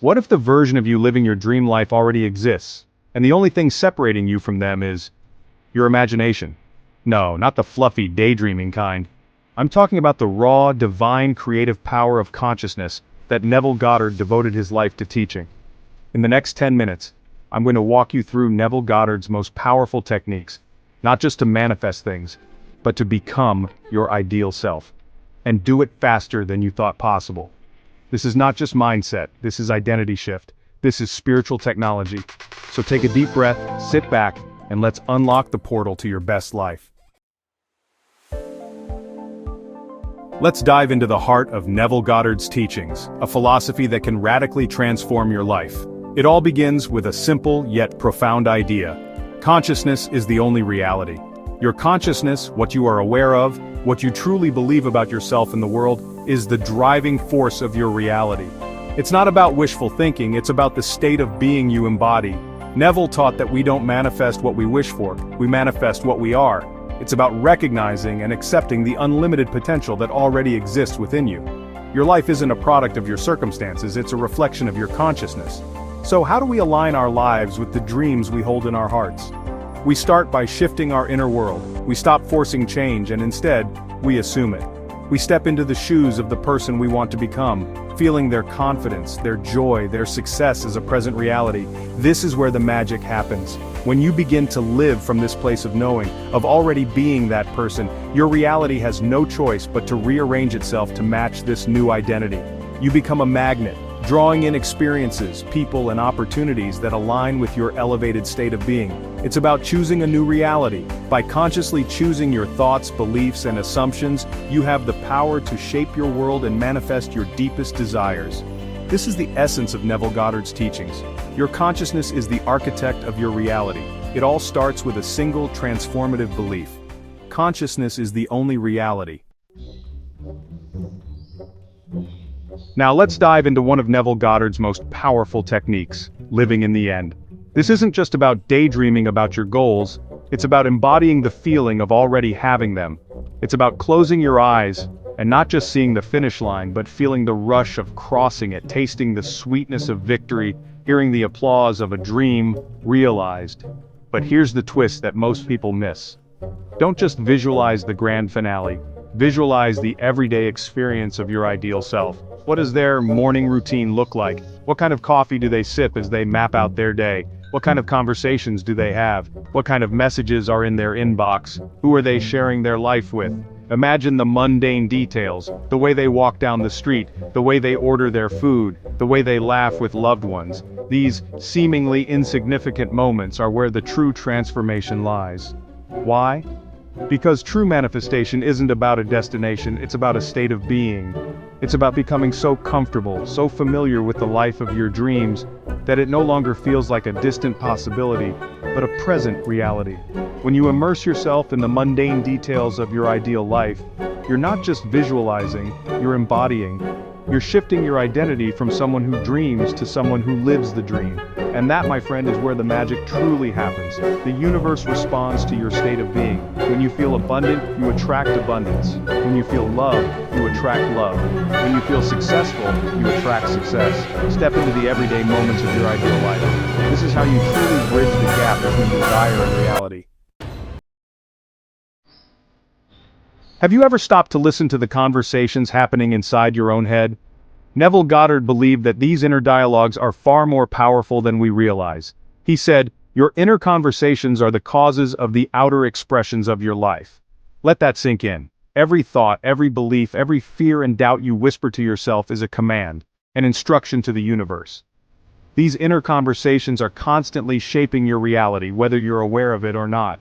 What if the version of you living your dream life already exists, and the only thing separating you from them is your imagination? No, not the fluffy daydreaming kind. I'm talking about the raw, divine, creative power of consciousness that Neville Goddard devoted his life to teaching. In the next 10 minutes, I'm going to walk you through Neville Goddard's most powerful techniques, not just to manifest things, but to become your ideal self, and do it faster than you thought possible. This is not just mindset, this is identity shift. This is spiritual technology. So take a deep breath, sit back, and let's unlock the portal to your best life. Let's dive into the heart of Neville Goddard's teachings, a philosophy that can radically transform your life. It all begins with a simple yet profound idea. Consciousness is the only reality. Your consciousness, what you are aware of, what you truly believe about yourself and the world, is the driving force of your reality. It's not about wishful thinking, it's about the state of being you embody. Neville taught that we don't manifest what we wish for, we manifest what we are. It's about recognizing and accepting the unlimited potential that already exists within you. Your life isn't a product of your circumstances, it's a reflection of your consciousness. So how do we align our lives with the dreams we hold in our hearts? We start by shifting our inner world. We stop forcing change and instead, we assume it. We step into the shoes of the person we want to become, feeling their confidence, their joy, their success as a present reality. This is where the magic happens. When you begin to live from this place of knowing, of already being that person, your reality has no choice but to rearrange itself to match this new identity. You become a magnet, drawing in experiences, people, and opportunities that align with your elevated state of being. It's about choosing a new reality. By consciously choosing your thoughts, beliefs, and assumptions, you have the power to shape your world and manifest your deepest desires. This is the essence of Neville Goddard's teachings. Your consciousness is the architect of your reality. It all starts with a single transformative belief. Consciousness is the only reality. Now let's dive into one of Neville Goddard's most powerful techniques, living in the end. This isn't just about daydreaming about your goals, it's about embodying the feeling of already having them. It's about closing your eyes, and not just seeing the finish line, but feeling the rush of crossing it, tasting the sweetness of victory, hearing the applause of a dream realized. But here's the twist that most people miss. Don't just visualize the grand finale, visualize the everyday experience of your ideal self. What does their morning routine look like? What kind of coffee do they sip as they map out their day? What kind of conversations do they have? What kind of messages are in their inbox? Who are they sharing their life with? Imagine the mundane details, the way they walk down the street, the way they order their food, the way they laugh with loved ones. These seemingly insignificant moments are where the true transformation lies. Why? Because true manifestation isn't about a destination, it's about a state of being. It's about becoming so comfortable, so familiar with the life of your dreams, that it no longer feels like a distant possibility, but a present reality. When you immerse yourself in the mundane details of your ideal life, you're not just visualizing, you're embodying. You're shifting your identity from someone who dreams to someone who lives the dream. And that, my friend, is where the magic truly happens. The universe responds to your state of being. When you feel abundant, you attract abundance. When you feel love, you attract love. When you feel successful, you attract success. Step into the everyday moments of your ideal life. This is how you truly bridge the gap between desire and reality. Have you ever stopped to listen to the conversations happening inside your own head? Neville Goddard believed that these inner dialogues are far more powerful than we realize. He said, "Your inner conversations are the causes of the outer expressions of your life." Let that sink in. Every thought, every belief, every fear and doubt you whisper to yourself is a command, an instruction to the universe. These inner conversations are constantly shaping your reality, whether you're aware of it or not.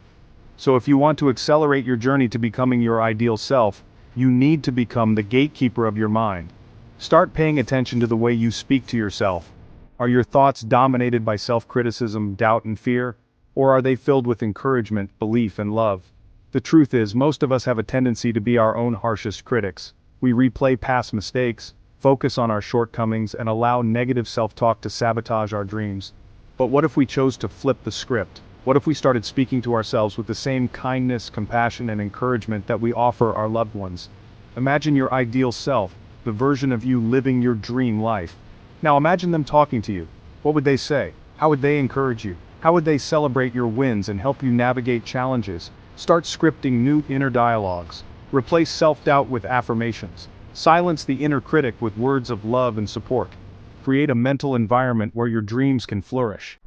So if you want to accelerate your journey to becoming your ideal self, you need to become the gatekeeper of your mind. Start paying attention to the way you speak to yourself. Are your thoughts dominated by self-criticism, doubt, and fear? Or are they filled with encouragement, belief, and love? The truth is, most of us have a tendency to be our own harshest critics. We replay past mistakes, focus on our shortcomings, and allow negative self-talk to sabotage our dreams. But what if we chose to flip the script? What if we started speaking to ourselves with the same kindness, compassion, and encouragement that we offer our loved ones? Imagine your ideal self, the version of you living your dream life. Now imagine them talking to you. What would they say? How would they encourage you? How would they celebrate your wins and help you navigate challenges? Start scripting new inner dialogues. Replace self-doubt with affirmations. Silence the inner critic with words of love and support. Create a mental environment where your dreams can flourish.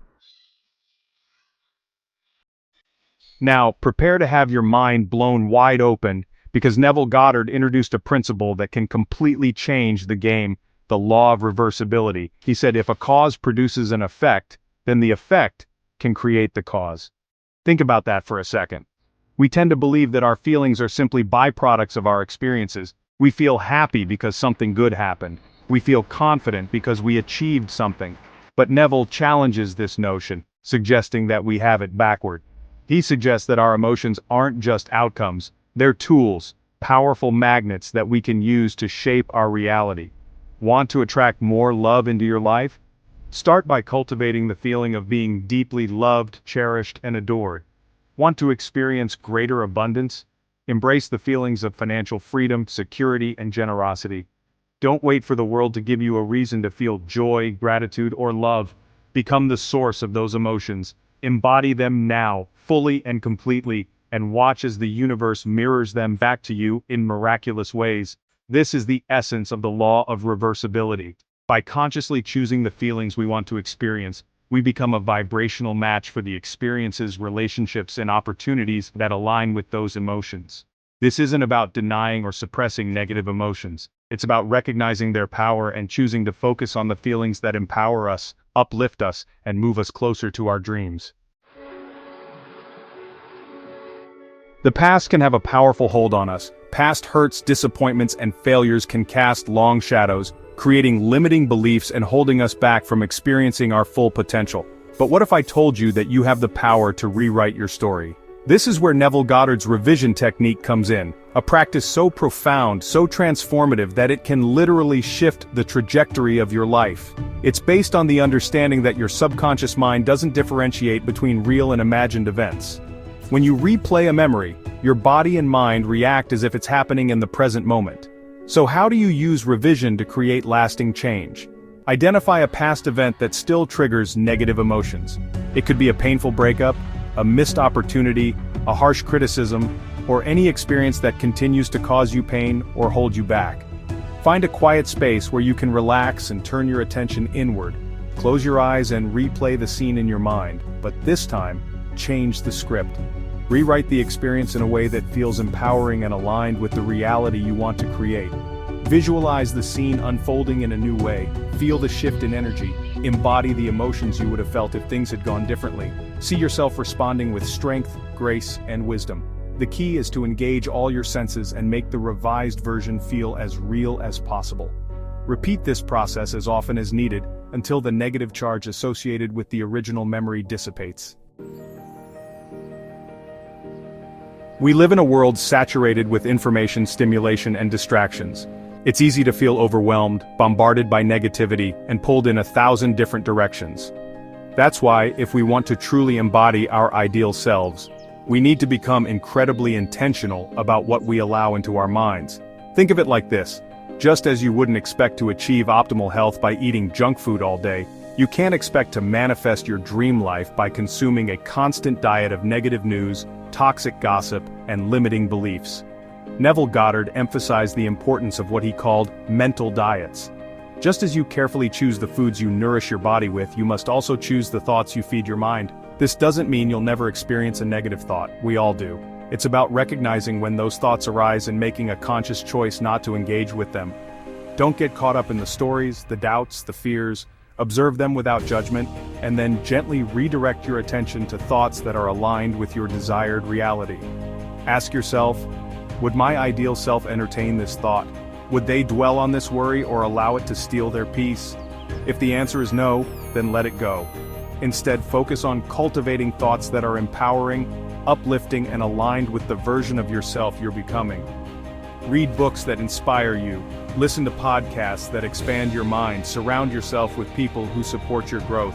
Now, prepare to have your mind blown wide open, because Neville Goddard introduced a principle that can completely change the game, the law of reversibility. He said if a cause produces an effect, then the effect can create the cause. Think about that for a second. We tend to believe that our feelings are simply byproducts of our experiences. We feel happy because something good happened. We feel confident because we achieved something. But Neville challenges this notion, suggesting that we have it backward. He suggests that our emotions aren't just outcomes, they're tools, powerful magnets that we can use to shape our reality. Want to attract more love into your life? Start by cultivating the feeling of being deeply loved, cherished, and adored. Want to experience greater abundance? Embrace the feelings of financial freedom, security, and generosity. Don't wait for the world to give you a reason to feel joy, gratitude, or love. Become the source of those emotions. Embody them now, fully and completely, and watch as the universe mirrors them back to you in miraculous ways. This is the essence of the law of reversibility. By consciously choosing the feelings we want to experience, we become a vibrational match for the experiences, relationships, and opportunities that align with those emotions. This isn't about denying or suppressing negative emotions. It's about recognizing their power and choosing to focus on the feelings that empower us, uplift us, and move us closer to our dreams. The past can have a powerful hold on us. Past hurts, disappointments, and failures can cast long shadows, creating limiting beliefs and holding us back from experiencing our full potential. But what if I told you that you have the power to rewrite your story? This is where Neville Goddard's revision technique comes in, a practice so profound, so transformative that it can literally shift the trajectory of your life. It's based on the understanding that your subconscious mind doesn't differentiate between real and imagined events. When you replay a memory, your body and mind react as if it's happening in the present moment. So how do you use revision to create lasting change? Identify a past event that still triggers negative emotions. It could be a painful breakup, a missed opportunity, a harsh criticism, or any experience that continues to cause you pain or hold you back. Find a quiet space where you can relax and turn your attention inward. Close your eyes and replay the scene in your mind, but this time, change the script. Rewrite the experience in a way that feels empowering and aligned with the reality you want to create. Visualize the scene unfolding in a new way, feel the shift in energy, embody the emotions you would have felt if things had gone differently. See yourself responding with strength, grace, and wisdom. The key is to engage all your senses and make the revised version feel as real as possible. Repeat this process as often as needed until the negative charge associated with the original memory dissipates. We live in a world saturated with information, stimulation, and distractions. It's easy to feel overwhelmed, bombarded by negativity, and pulled in 1,000 different directions. That's why, if we want to truly embody our ideal selves, we need to become incredibly intentional about what we allow into our minds. Think of it like this. Just as you wouldn't expect to achieve optimal health by eating junk food all day, you can't expect to manifest your dream life by consuming a constant diet of negative news, toxic gossip, and limiting beliefs. Neville Goddard emphasized the importance of what he called mental diets. Just as you carefully choose the foods you nourish your body with, you must also choose the thoughts you feed your mind. This doesn't mean you'll never experience a negative thought, we all do. It's about recognizing when those thoughts arise and making a conscious choice not to engage with them. Don't get caught up in the stories, the doubts, the fears. Observe them without judgment, and then gently redirect your attention to thoughts that are aligned with your desired reality. Ask yourself, would my ideal self entertain this thought? Would they dwell on this worry or allow it to steal their peace? If the answer is no, then let it go. Instead, focus on cultivating thoughts that are empowering, uplifting, and aligned with the version of yourself you're becoming. Read books that inspire you, listen to podcasts that expand your mind, surround yourself with people who support your growth.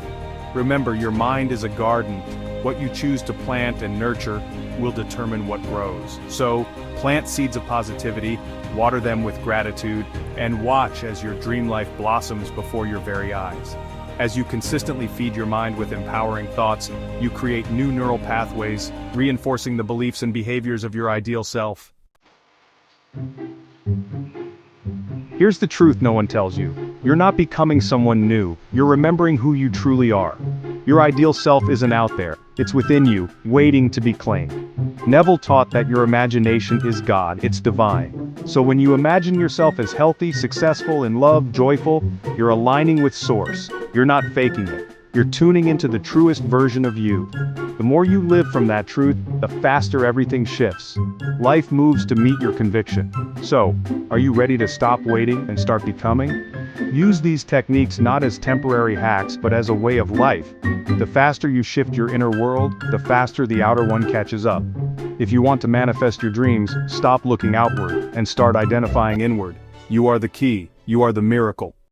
Remember, your mind is a garden. What you choose to plant and nurture will determine what grows. So, plant seeds of positivity, water them with gratitude, and watch as your dream life blossoms before your very eyes. As you consistently feed your mind with empowering thoughts, you create new neural pathways, reinforcing the beliefs and behaviors of your ideal self. Here's the truth no one tells you. You're not becoming someone new, you're remembering who you truly are. Your ideal self isn't out there, it's within you, waiting to be claimed. Neville taught that your imagination is God, it's divine. So when you imagine yourself as healthy, successful, in love, joyful, you're aligning with Source. You're not faking it. You're tuning into the truest version of you. The more you live from that truth, the faster everything shifts. Life moves to meet your conviction. So, are you ready to stop waiting and start becoming? Use these techniques not as temporary hacks but as a way of life. The faster you shift your inner world, the faster the outer one catches up. If you want to manifest your dreams, stop looking outward and start identifying inward. You are the key. You are the miracle.